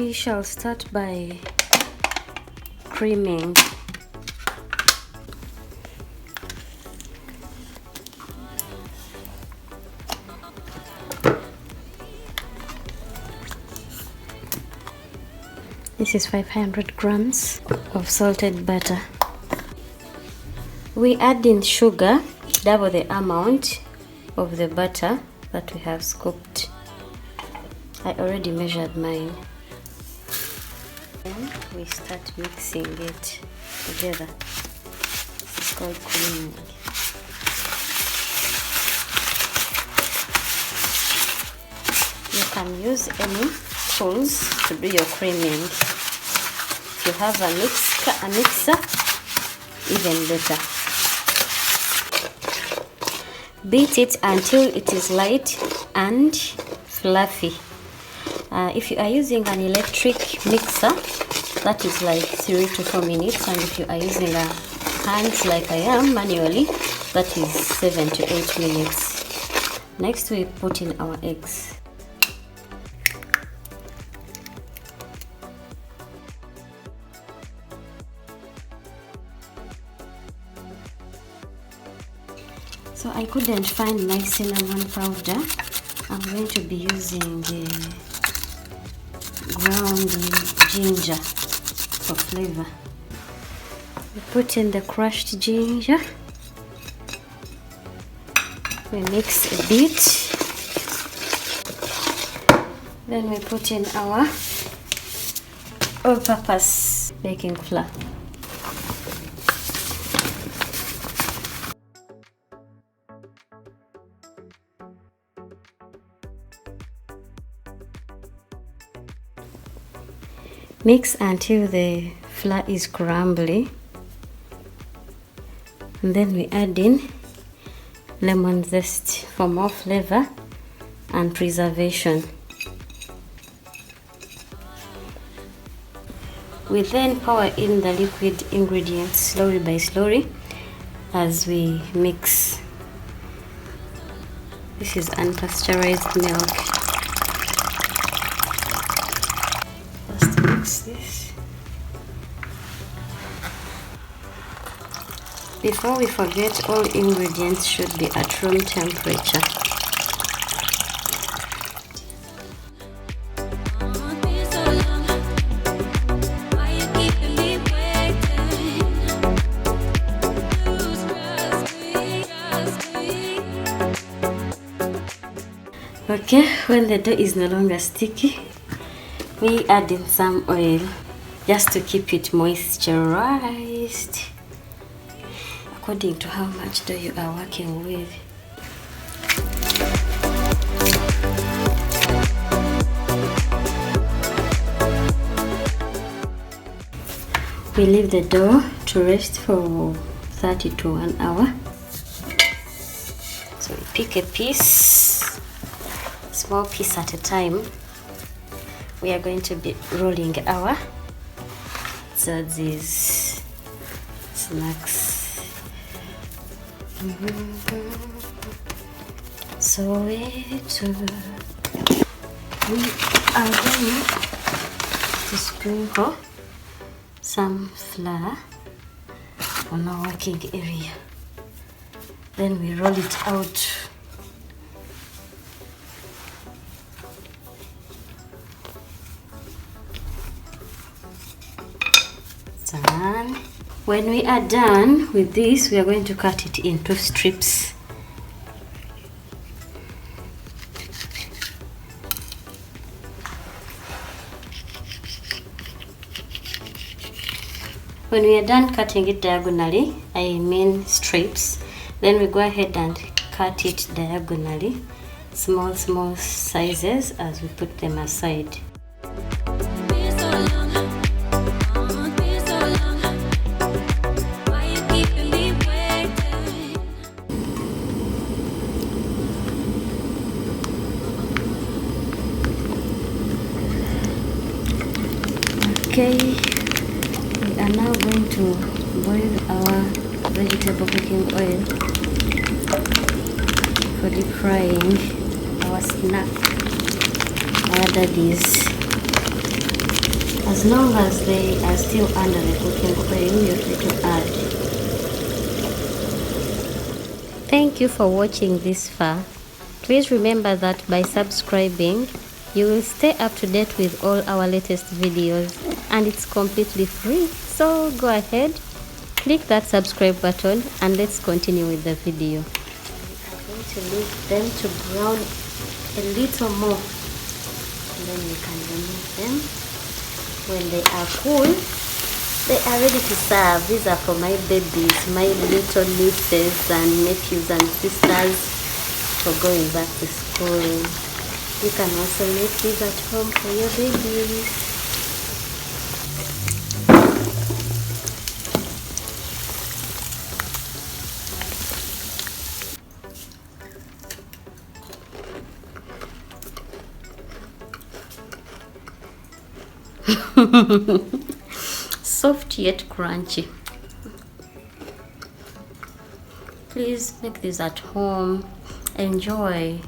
We shall start by creaming. This is 500 grams of salted butter. We add in sugar, double the amount of the butter that we have scooped. I already measured mine. Then we start mixing it together. This is called creaming. You can use any tools to do your creaming. If you have a mixer, even better. Beat it until it is light and fluffy. If you are using an electric mixer, that is like 3 to 4 minutes, and if you are using a hands like I am manually, that is 7 to 8 minutes. Next we put in our eggs. So I couldn't find my cinnamon powder. I'm going to be using ground ginger for flavor. We put in the crushed ginger. We mix a bit. Then we put in our all-purpose baking flour. Mix until the flour is crumbly, and then we add in lemon zest for more flavor and preservation. We then pour in the liquid ingredients slowly by slowly as we mix. This is unpasteurized milk. This. Before we forget, all ingredients should be at room temperature. Okay, when the dough is no longer sticky, we add in some oil just to keep it moisturized according to how much dough you are working with. We leave the dough to rest for 30 to 1 hour. So we pick a piece, small piece at a time. We are going to be rolling our these snacks. So we are going to sprinkle some flour on our working area. Then we roll it out. Done. When we are done with this, we are going to cut it into strips. When we are done cutting it diagonally, I mean strips, then we go ahead and cut it diagonally, small sizes as we put them aside. Okay, we are now going to boil our vegetable cooking oil for deep frying our snack, our daddies. As long as they are still under the cooking frame, you're free to add. Thank you for watching this far. Please remember that by subscribing, you will stay up to date with all our latest videos, and it's completely free. So go ahead, click that subscribe button, and let's continue with the video. I'm going to leave them to brown a little more, and then we can remove them. When they are cool, they are ready to serve. These are for my babies, my little nieces and nephews and sisters for going back to school. You can also make these at home for your babies. Soft yet crunchy. Please make this at home. Enjoy.